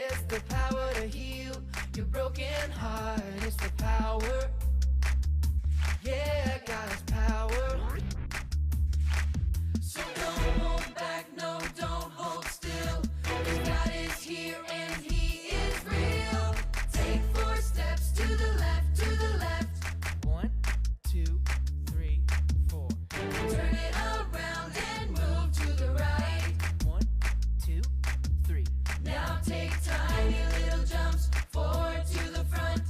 It's the power to heal your broken heart. It's the power. Yeah, God's power. So don't hold back, no, don't hold still. 'Cause God is here and He is real. Take 4 steps to the left, to the left. 1, 2, 3, 4. Turn it around and move to the right. 1, 2, 3. Now take tiny little jumps forward to the front.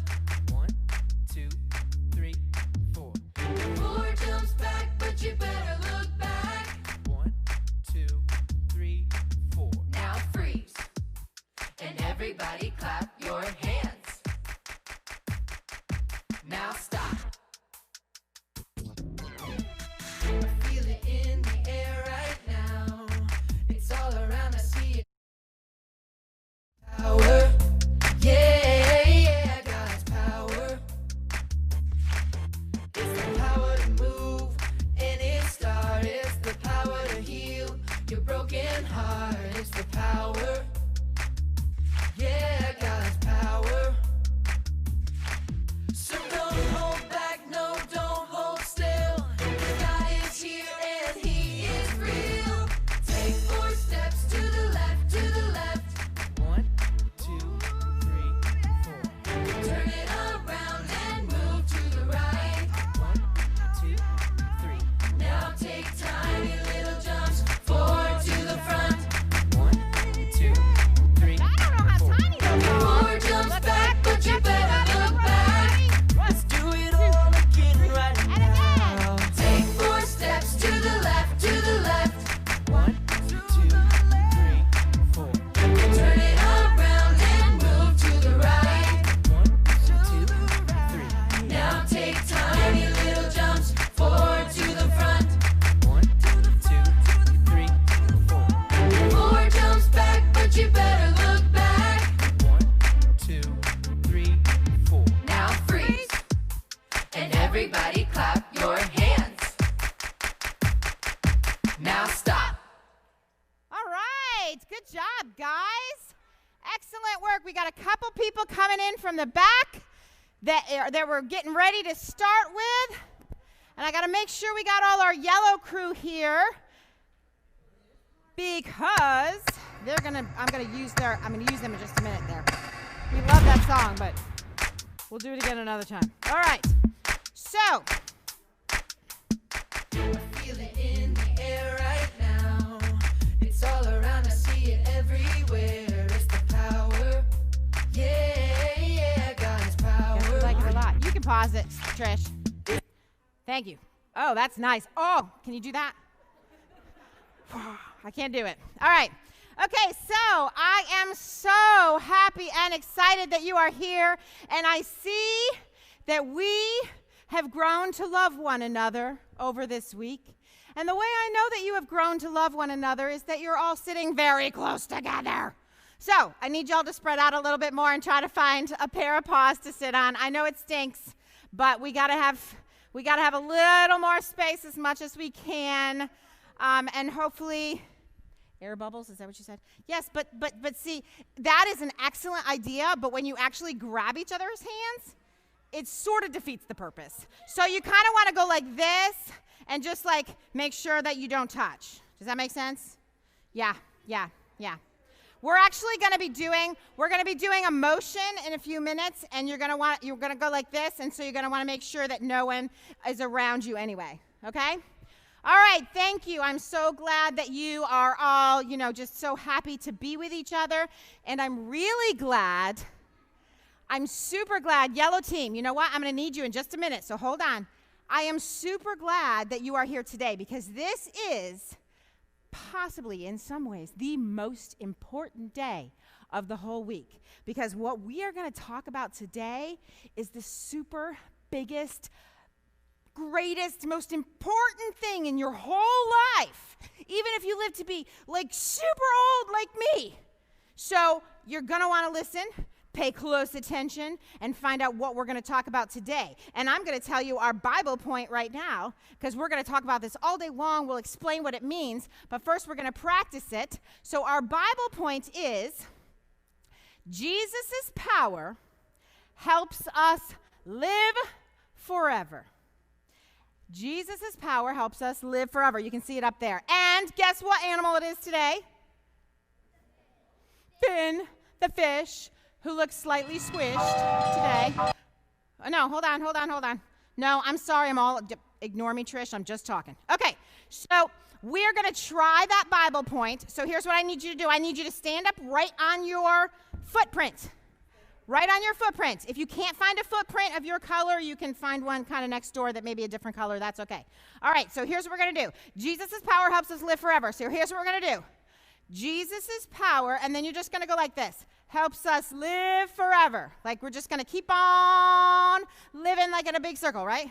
1, 2, 3, 4. 4 jumps back, but you better look back. 1, 2, 3, 4. Now freeze. And everybody clap your hands. Now stop. I feel it in the air right now. It's all around, I see it. Power. Yeah, yeah, God's power. It's the power to move any star. It's the power to heal your broken heart. It's the power. Yeah, God's power. So don't hold back, no, don't hold still. God is here and He is real. Take 4 steps to the left, to the left. 1, 2, 3, 4. Turn it around and move to the right. 1, 2, 3. Now take tiny little jumps forward to the front. 1, 2, 3, 4. 4 jumps back, but you better look back. Let's do it all again right now. Take 4 steps to the left, to the left. 1, 2, 3, 4. Turn it around and move to the right. 1, 2, 3. Now take tiny little jumps forward to the front. 1, 2, 3, 4. 4 jumps back, but you better look back. 1, 2, 3, 4. Now freeze. And everybody clap your hands. Now stop. All right, good job, guys. Excellent work. We got a couple people coming in from the back that we're getting ready to start with. And I got to make sure we got all our yellow crew here because I'm going to use them in just a minute there. We love that song, but we'll do it again another time. All right. So, Feel it in the air right now. It's all around, I see it everywhere. It's the power. Yeah, yeah, God's power. yes, we like it a lot. You can pause it, Trish. Thank you. Oh, that's nice. Oh, can you do that? I can't do it. All right. Okay, so I am so happy and excited that you are here, and I see that we have grown to love one another over this week. And the way I know that you have grown to love one another is that you're all sitting very close together. So I need y'all to spread out a little bit more and try to find a pair of paws to sit on. I know it stinks, but we gotta have a little more space as much as we can, and hopefully. Air bubbles, is that what you said? Yes, but see, that is an excellent idea, but when you actually grab each other's hands, it sort of defeats the purpose. So you kind of want to go like this and just like make sure that you don't touch. Does that make sense? Yeah. We're actually going to be doing a motion in a few minutes, and you're going to go like this, and so you're going to want to make sure that no one is around you anyway, okay? All right, thank you. I'm so glad that you are all, just so happy to be with each other. And I'm super glad, yellow team, you know what? I'm going to need you in just a minute, so hold on. I am super glad that you are here today because this is possibly, in some ways, the most important day of the whole week. Because what we are going to talk about today is the super biggest, greatest, most important thing in your whole life, even if you live to be like super old like me. So you're going to want to listen, pay close attention, and find out what we're going to talk about today. And I'm going to tell you our Bible point right now, because we're going to talk about this all day long. We'll explain what it means, but first we're going to practice it. So our Bible point is Jesus' power helps us live forever. Jesus' power helps us live forever. You can see it up there. And guess what animal it is today? Finn, the fish, who looks slightly squished today. Oh, no, hold on. No, I'm sorry. Ignore me, Trish. I'm just talking. Okay, so we're going to try that Bible point. So here's what I need you to do. I need you to stand up right on your footprint. Right on your footprint. If you can't find a footprint of your color, you can find one kind of next door that may be a different color. That's okay. All right, so here's what we're going to do. Jesus' power helps us live forever. So here's what we're going to do. Jesus' power, and then you're just going to go like this. Helps us live forever. Like we're just going to keep on living like in a big circle, right?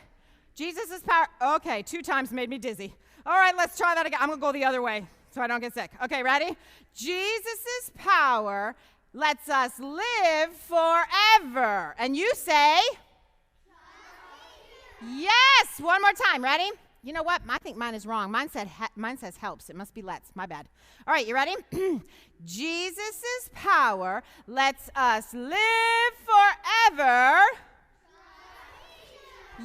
Jesus' power. Okay, 2 times made me dizzy. All right, let's try that again. I'm going to go the other way so I don't get sick. Okay, ready? Jesus' power lets us live forever. And you say? Yes. One more time. Ready? You know what? I think mine is wrong. Mine says helps. It must be lets. My bad. All right, you ready? Jesus' power lets us live forever.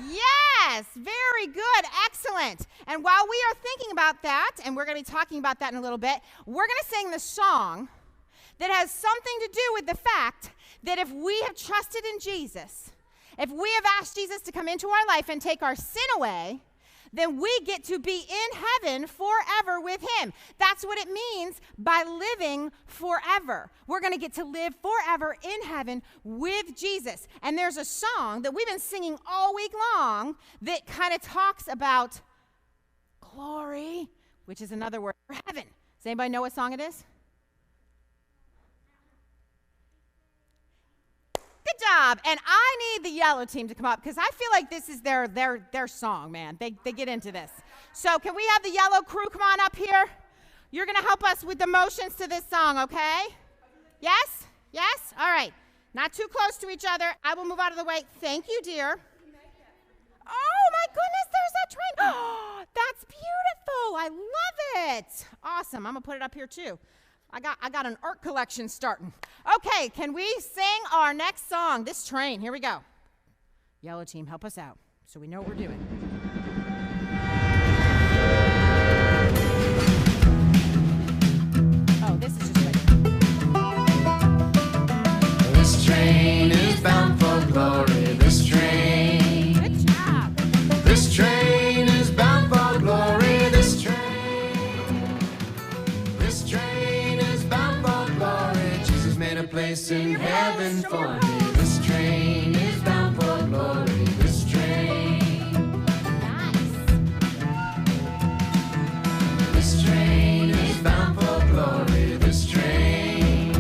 Yes, very good, excellent. And while we are thinking about that, and we're going to be talking about that in a little bit, we're going to sing the song that has something to do with the fact that if we have trusted in Jesus, if we have asked Jesus to come into our life and take our sin away, then we get to be in heaven forever with him. That's what it means by living forever. We're going to get to live forever in heaven with Jesus. And there's a song that we've been singing all week long that kind of talks about glory, which is another word for heaven. Does anybody know what song it is? Good job. And I need the yellow team to come up because I feel like this is their song, man. They get into this. So can we have the yellow crew come on up here? You're going to help us with the motions to this song, okay? Yes? Yes? All right. Not too close to each other. I will move out of the way. Thank you, dear. Oh, my goodness, there's that train. Oh, that's beautiful. I love it. Awesome. I'm going to put it up here, too. I got an art collection starting. Okay, can we sing our next song? This train, here we go. Yellow team, help us out so we know what we're doing. Oh, this is just right. This train is bound for glory. This train. Good job. This train is bound for glory. This train. This train is bound for glory. Jesus made a place in heaven for me. This train is bound for glory. This train. Nice. This train is bound for glory. This train.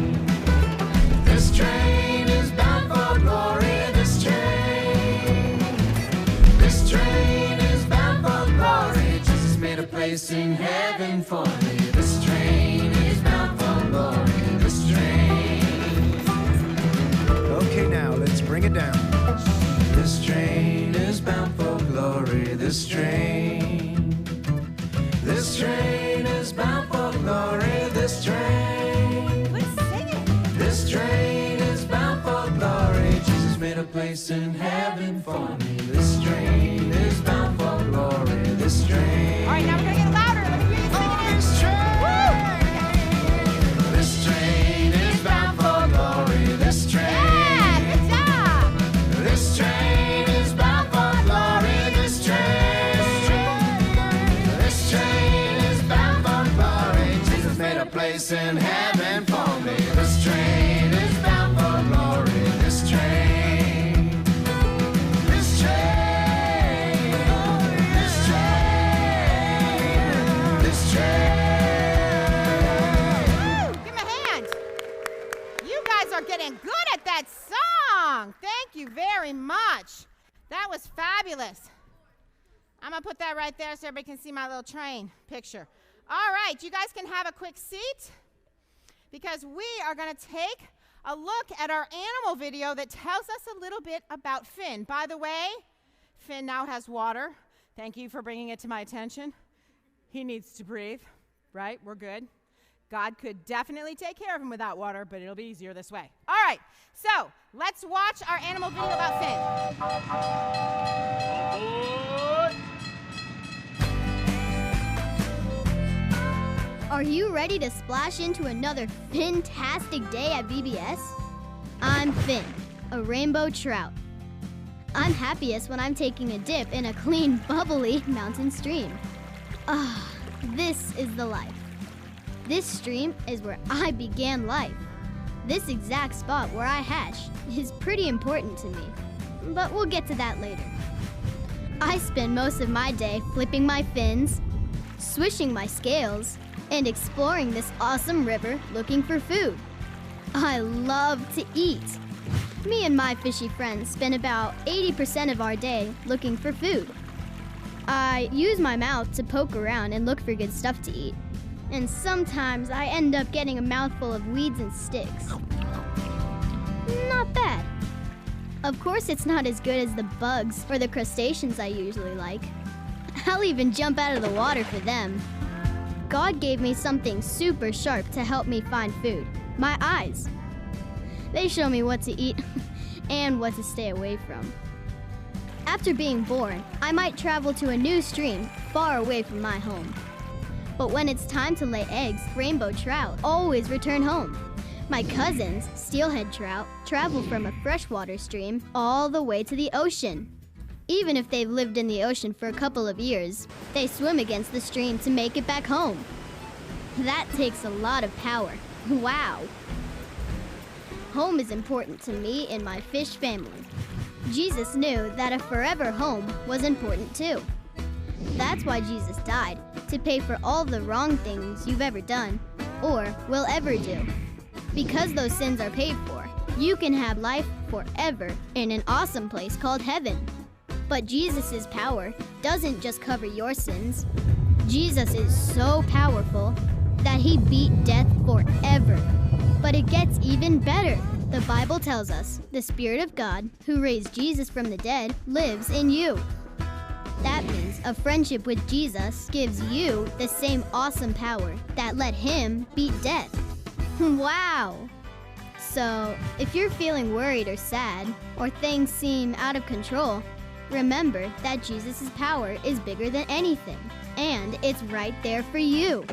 This train is bound for glory. This train. This train is bound for glory. Jesus made a place in heaven for me. This train is bound for glory. This train. Okay, now let's bring it down. This train is bound for glory. This train. This train is bound for glory. This train. Let's sing it. This train is bound for glory. Jesus made a place in heaven for me. This train is bound for glory. This train. All right, now we're going to get louder. Let me hear you sing it. This train. This train is bound for glory. This train. Yeah, good job. This train is bound for glory. This train. This train is bound for glory. Jesus made a place in heaven for me. This train is bound for glory. This train. This train. This train. This train. Give him a hand. You guys are getting good at that song. Thank you very much. That was fabulous. I'm going to put that right there so everybody can see my little train picture. All right, you guys can have a quick seat because we are going to take a look at our animal video that tells us a little bit about Finn. By the way, Finn now has water. Thank you for bringing it to my attention. He needs to breathe, right? We're good. God could definitely take care of him without water, but it'll be easier this way. All right, so let's watch our animal video about Finn. Are you ready to splash into another fantastic day at VBS? I'm Finn, a rainbow trout. I'm happiest when I'm taking a dip in a clean, bubbly mountain stream. Ah, this is the life. This stream is where I began life. This exact spot where I hatched is pretty important to me, but we'll get to that later. I spend most of my day flipping my fins, swishing my scales, and exploring this awesome river looking for food. I love to eat. Me and my fishy friends spend about 80% of our day looking for food. I use my mouth to poke around and look for good stuff to eat. And sometimes I end up getting a mouthful of weeds and sticks. Not bad. Of course, it's not as good as the bugs or the crustaceans I usually like. I'll even jump out of the water for them. God gave me something super sharp to help me find food. My eyes. They show me what to eat and what to stay away from. After being born, I might travel to a new stream far away from my home. But when it's time to lay eggs, rainbow trout always return home. My cousins, steelhead trout, travel from a freshwater stream all the way to the ocean. Even if they've lived in the ocean for a couple of years, they swim against the stream to make it back home. That takes a lot of power. Wow. Home is important to me and my fish family. Jesus knew that a forever home was important too. That's why Jesus died, to pay for all the wrong things you've ever done or will ever do. Because those sins are paid for, you can have life forever in an awesome place called heaven. But Jesus' power doesn't just cover your sins. Jesus is so powerful that he beat death forever. But it gets even better. The Bible tells us the Spirit of God, who raised Jesus from the dead, lives in you. That means a friendship with Jesus gives you the same awesome power that let him beat death. Wow! So, if you're feeling worried or sad, or things seem out of control, remember that Jesus' power is bigger than anything, and it's right there for you.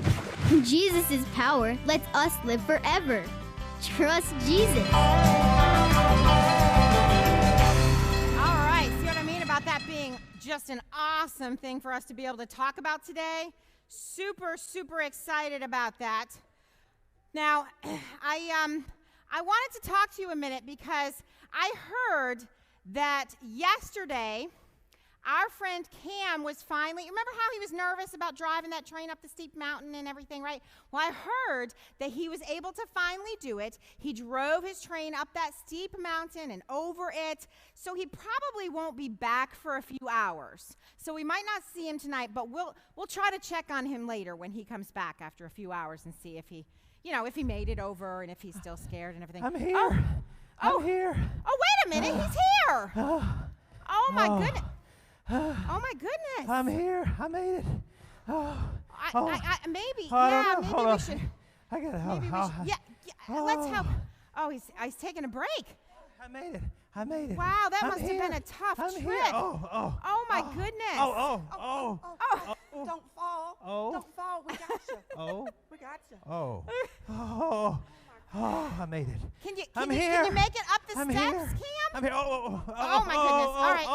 Jesus' power lets us live forever. Trust Jesus. All right, see what I mean about that being just an awesome thing for us to be able to talk about today? Super, super excited about that. Now, I wanted to talk to you a minute because I heard that yesterday our friend Cam was finally, remember how he was nervous about driving that train up the steep mountain and everything, right? Well, I heard that he was able to finally do it. He drove his train up that steep mountain and over it, so he probably won't be back for a few hours. So we might not see him tonight, but we'll try to check on him later when he comes back after a few hours and see if he, if he made it over and if he's still scared and everything. I'm here. I'm here. Oh, wait a minute, he's here. Oh my goodness. Oh my goodness! I'm here. I made it. Maybe. I Yeah, don't know. maybe Hold we on. should. I gotta Maybe help. we should. Yeah. Let's help. Oh, he's taking a break. I made it. I made it. Wow, that I'm must here. have been a tough I'm trip. Here. Oh my goodness. Oh. Don't fall. Oh. Don't fall. We got you. Oh. We got you. Oh. I made it. Can you I'm can here. you make it up the I'm steps, here. Cam? I'm here. Oh my goodness. All right.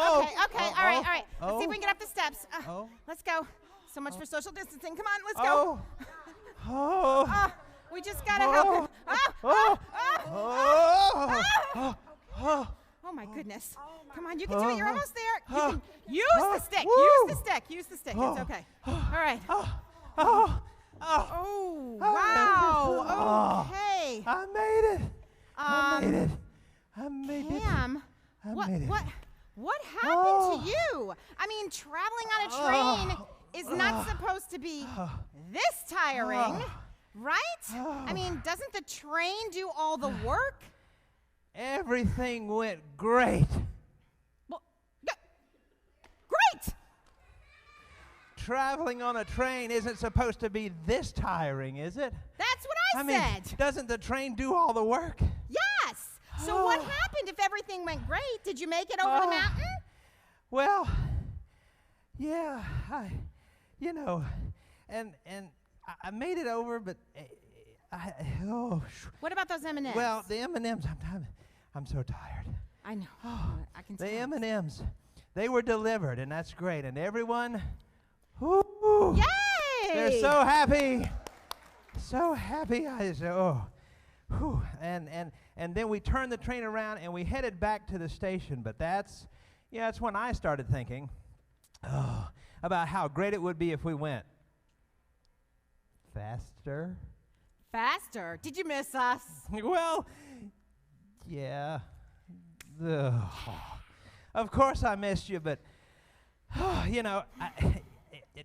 Okay. All right. Let's see if we can get up the steps. Let's go. So much for social distancing. Come on, let's go. We just gotta help him. Oh my goodness. Come on, you can do it. You're almost there. You can use the stick. Use the stick. Use the stick. It's okay. All right. Oh, wow. Okay. I made it. I made it. I made it. Cam, I made it. what happened to you? I mean, traveling on a train is not supposed to be this tiring, right? I mean, doesn't the train do all the work? Everything went great. Well, great. traveling on a train isn't supposed to be this tiring, is it? That's what I mean, said. doesn't the train do all the work? Yes. So what happened if everything went great? Did you make it over the mountain? Well, yeah, and I made it over, but What about those M&Ms? well, the M&Ms, I'm so tired. I know. I can tell. The M&Ms, they were delivered, and that's great. And everyone, whoo, Yay! they're so happy. So happy. I just, whew. And then we turned the train around, and we headed back to the station. But that's when I started thinking about how great it would be if we went faster. Faster. Did you miss us? Well, yeah. Ugh. Of course I missed you, but,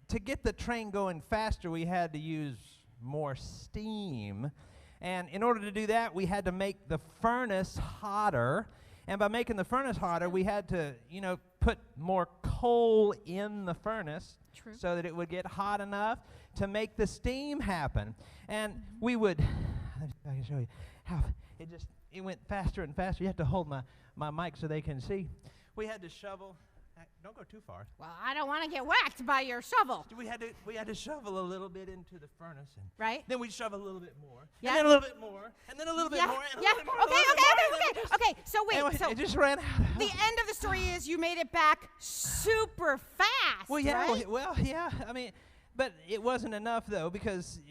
to get the train going faster, we had to use more steam. And in order to do that, we had to make the furnace hotter. And by making the furnace hotter, we had to, put more coal in the furnace. True. So that it would get hot enough to make the steam happen. And we would, I can show you how it went faster and faster. You have to hold my mic so they can see. We had to shovel. Don't go too far. Well, I don't want to get whacked by your shovel. We had to shovel a little bit into the furnace, and Right? then we'd shovel a little bit more, Yeah. and then a little bit more, and then a little bit Yeah. more, and a Yeah. little bit more. Okay. and a little bit more, and then it just- Okay. So wait. and So it just ran out. the end of the story is you made it back super fast. Well, yeah. Right? Well, yeah. I mean, but it wasn't enough though, because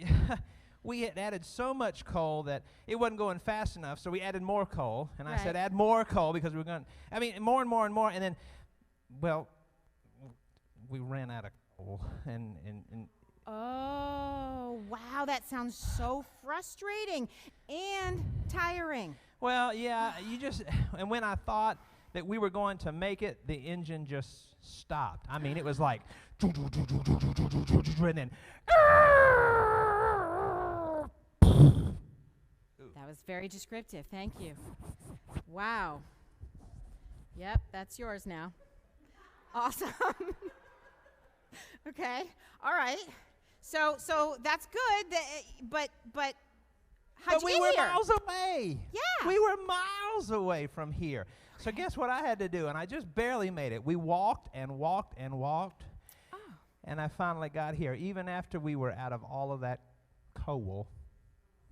we had added so much coal that it wasn't going fast enough. So we added more coal, and I said, Right. add more coal because we were going. I mean, more and more and more, and then, well, we ran out of coal, and Oh, wow. That sounds so frustrating and tiring. well, yeah. And when I thought that we were going to make it, the engine just stopped. I mean, it was like, and then. That was very descriptive. Thank you. Wow. Yep, that's yours now. Awesome. Okay. All right. So that's good. But how'd But you we get were here? miles away. Yeah. We were miles away from here. So guess what I had to do? And I just barely made it. We walked and walked and walked. Oh. And I finally got here, even after we were out of all of that coal.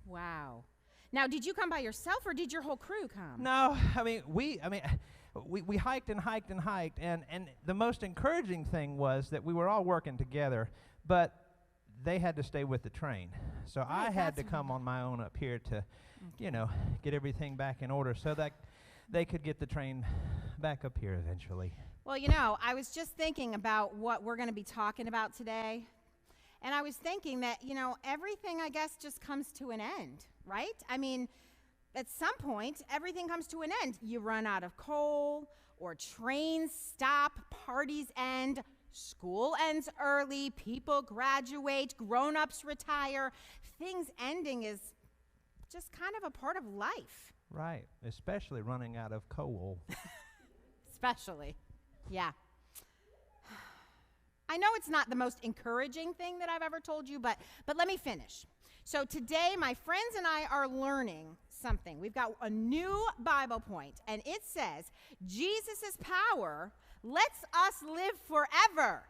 Wow. Now, did you come by yourself or did your whole crew come? No, we hiked and hiked and hiked. And the most encouraging thing was that we were all working together, but they had to stay with the train. So Right, I had to that's come on my own up here to, get everything back in order so that they could get the train back up here eventually. Well, I was just thinking about what we're going to be talking about today. And I was thinking that, everything, I guess, just comes to an end, right? I mean, at some point, everything comes to an end. You run out of coal, or trains stop, parties end, school ends early, people graduate, grown-ups retire. Things ending is just kind of a part of life. Right, especially running out of coal. Especially, yeah. I know it's not the most encouraging thing that I've ever told you, but let me finish. So today, my friends and I are learning something. We've got a new Bible point, and it says, Jesus' power lets us live forever.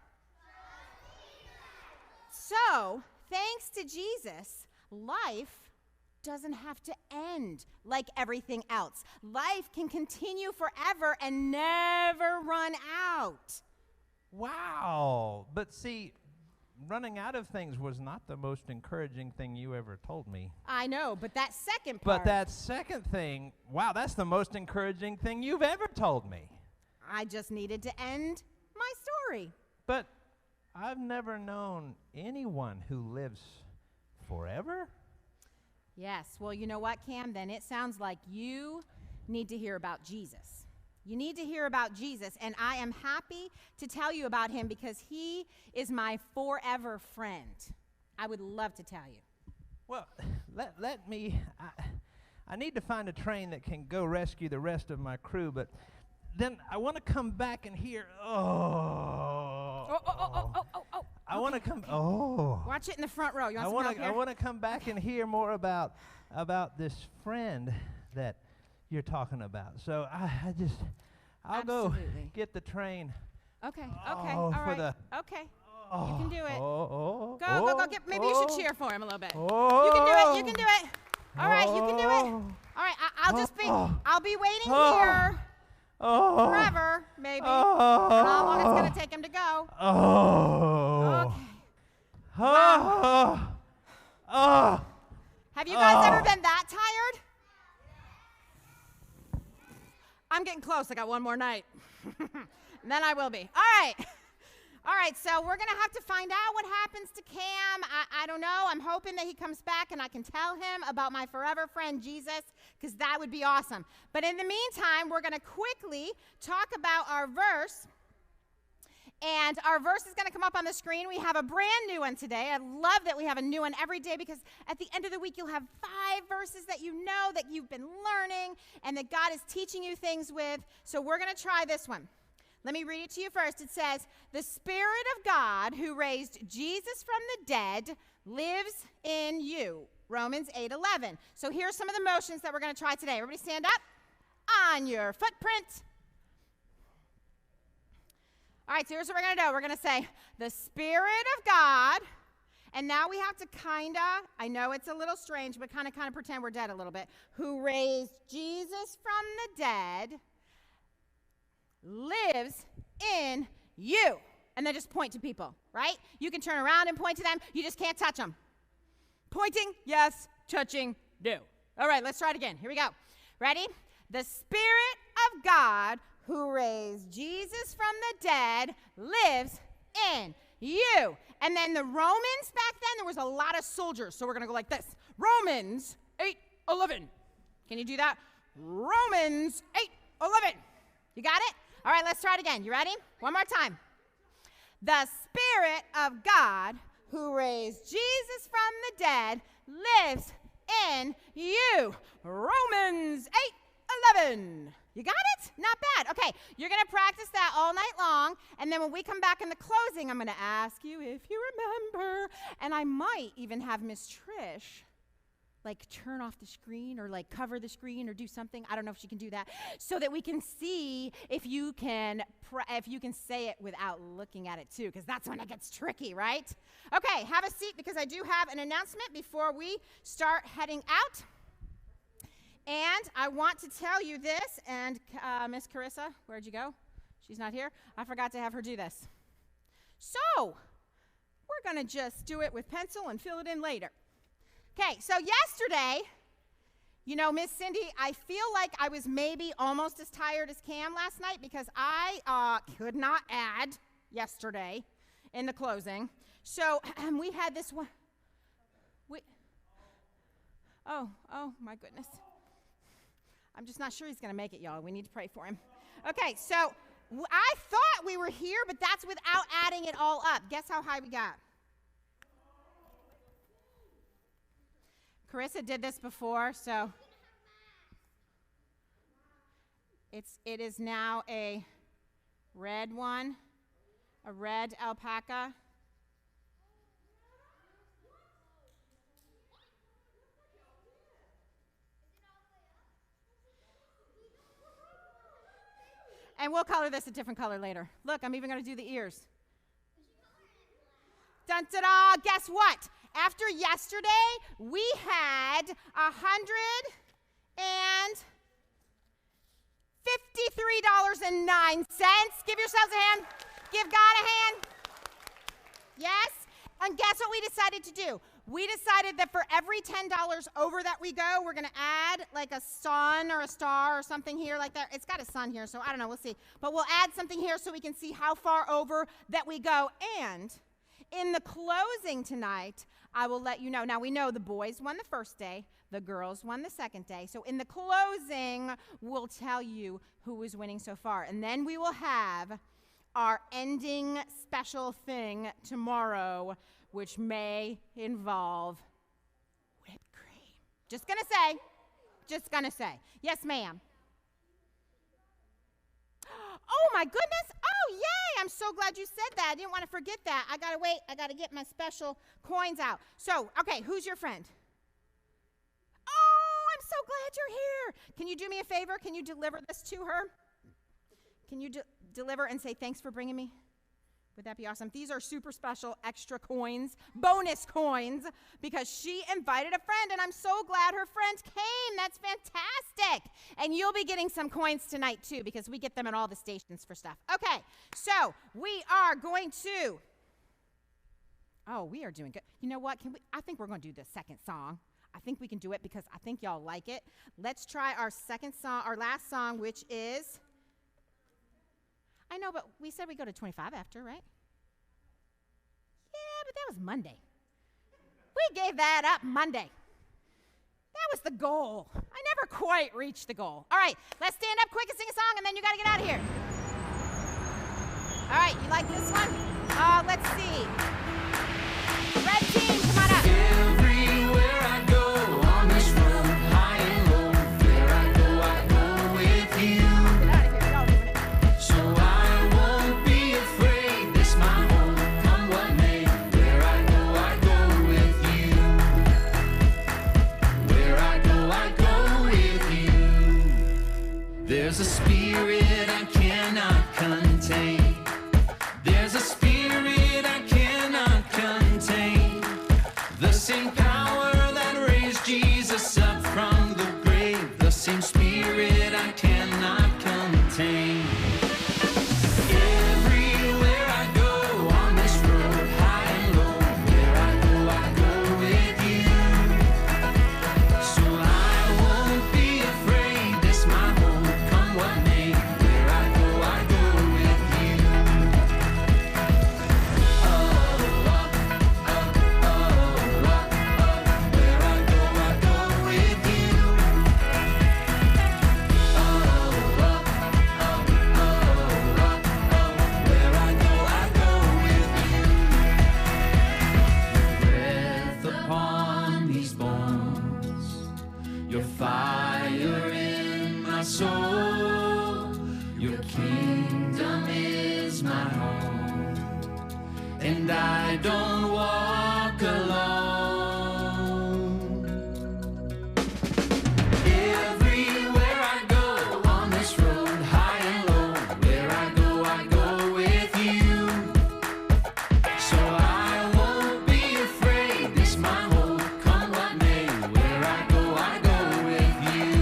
So, thanks to Jesus, life doesn't have to end like everything else. Life can continue forever and never run out. Wow. But see, running out of things was not the most encouraging thing you ever told me. I know, but that second part, But that second thing, wow, that's the most encouraging thing you've ever told me. I just needed to end my story. But I've never known anyone who lives forever. Yes, well, you know what, Cam? Then it sounds like you need to hear about Jesus. You need to hear about Jesus, and I am happy to tell you about him because he is my forever friend. I would love to tell you. Well, let me, I need to find a train that can go rescue the rest of my crew, but then I want to come back and hear, I want to come. Oh. Watch it in the front row. You I want want some to. I help here? want to come back and hear more about this friend that you're talking about. So I'll go Absolutely. get the train. Okay. Oh, All for right. the- Okay. Oh, You can do it. Oh, Go. Get. Maybe you should cheer for him a little bit. Oh, You can do it. You can do it. All right. You can do it. All right. I'll just be. I'll be waiting here Oh. forever, maybe. Oh. How long it's gonna take him to go? Oh. Okay. Oh. Oh. Have you guys ever Oh. been that tired? I'm getting close. I got one more night. And then I will be. All right. All right, so we're going to have to find out what happens to Cam. I don't know. I'm hoping that he comes back and I can tell him about my forever friend Jesus, because that would be awesome. But in the meantime, we're going to quickly talk about our verse. And our verse is going to come up on the screen. We have a brand new one today. I love that we have a new one every day, because at the end of the week, you'll have 5 verses that you know that you've been learning and that God is teaching you things with. So we're going to try this one. Let me read it to you first. It says, "The Spirit of God who raised Jesus from the dead lives in you." Romans 8:11. So here's some of the motions that we're going to try today. Everybody stand up on your footprint. All right, so here's what we're going to do. We're going to say, "The Spirit of God," and now we have to I know it's a little strange, but kind of pretend we're dead a little bit, "who raised Jesus from the dead lives in you." And then just point to people, right? You can turn around and point to them. You just can't touch them. Pointing, yes. Touching, no. All right, let's try it again. Here we go. Ready? "The Spirit of God who raised Jesus from the dead lives in you." And then the Romans back then, there was a lot of soldiers. So we're going to go like this. Romans 8:11. Can you do that? Romans 8:11. You got it? All right, let's try it again. You ready? One more time. "The Spirit of God who raised Jesus from the dead lives in you." Romans 8:11. You got it? Not bad. Okay, you're going to practice that all night long, and then when we come back in the closing, I'm going to ask you if you remember, and I might even have Miss Trish turn off the screen or cover the screen or do something. I don't know if she can do that, so that we can see if you can say it without looking at it too, because that's when it gets tricky, right? Okay, have a seat, because I do have an announcement before we start heading out. And I want to tell you this, and Miss Carissa, where'd you go? She's not here. I forgot to have her do this. So we're going to just do it with pencil and fill it in later. Okay, so yesterday, Miss Cindy, I feel like I was maybe almost as tired as Cam last night, because I could not add yesterday in the closing. So we had this one. Oh, my goodness. I'm just not sure he's going to make it, y'all. We need to pray for him. Okay, so I thought we were here, but that's without adding it all up. Guess how high we got? Carissa did this before, so it is now a red one, a red alpaca. And we'll color this a different color later. Look, I'm even going to do the ears. Dun, da, da. Guess what? After yesterday, we had $153.09. Give yourselves a hand. Give God a hand. Yes? And guess what we decided to do? We decided that for every $10 over that we go, we're going to add a sun or a star or something here like that. It's got a sun here, so I don't know. We'll see. But we'll add something here so we can see how far over that we go. And in the closing tonight, I will let you know. Now, we know the boys won the first day. The girls won the second day. So in the closing, we'll tell you who is winning so far. And then we will have our ending special thing tomorrow, which may involve whipped cream. Just gonna say. Yes, ma'am. Oh, my goodness. Oh, yay. I'm so glad you said that. I didn't want to forget that. I got to wait. I got to get my special coins out. So, okay, who's your friend? Oh, I'm so glad you're here. Can you do me a favor? Can you deliver this to her? Can you deliver and say, thanks for bringing me? Would that be awesome? These are super special extra coins, bonus coins, because she invited a friend, and I'm so glad her friend came. That's fantastic. And you'll be getting some coins tonight, too, because we get them at all the stations for stuff. Okay, so we are going to, we are doing good. You know what? I think we're going to do the second song. I think we can do it because I think y'all like it. Let's try our second song, our last song, which is... I know, but we said we go to 25 after, right? Yeah, but that was Monday. We gave that up Monday. That was the goal. I never quite reached the goal. All right, let's stand up quick and sing a song, and then you got to get out of here. All right, you like this one? Let's see. Red team, come on up. Everywhere I go on this road, high and low, where I go with you. Get out of here, y'all doing it. So I won't be afraid. This my home, come what may. Where I go with you. Where I go with you. There's a spirit I cannot contain. There's a spirit I cannot contain. The same power that raised Jesus up from the grave. The same spirit I cannot contain. Everywhere I go on this road, high and low, where I go with you. So I won't be afraid. This my home, come what may. Where I go with you. Where I go with you. Where I go with you. Breath upon these bones, your fire in my soul, your kingdom is my home, and I don't walk alone. Everywhere I go on this road, high and low, where I go with you. So I won't be afraid. This my home, come what may. Where I go with you.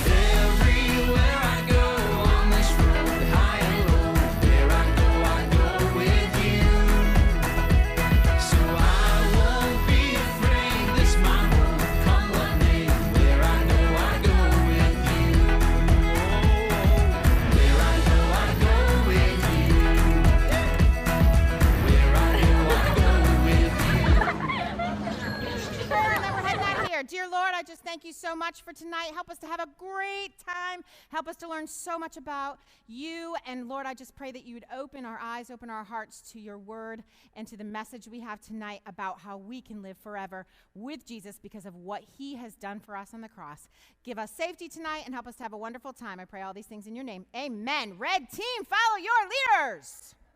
Everywhere I go on this road, high and low, where I go with you. So I won't be afraid. This my home, come what may. Where I go with you. Where I go with you. Where I go with you. And then we're heading out of here. Dear Lord, I just thank you so much for tonight. Help us to have a great time. Help us to learn so much about you. And Lord, I just pray that you would open our eyes, open our hearts to your word and to the message we have tonight about how we can live forever with Jesus because of what he has done for us on the cross. Give us safety tonight and help us to have a wonderful time. I pray all these things in your name. Amen. Red team, follow your leaders.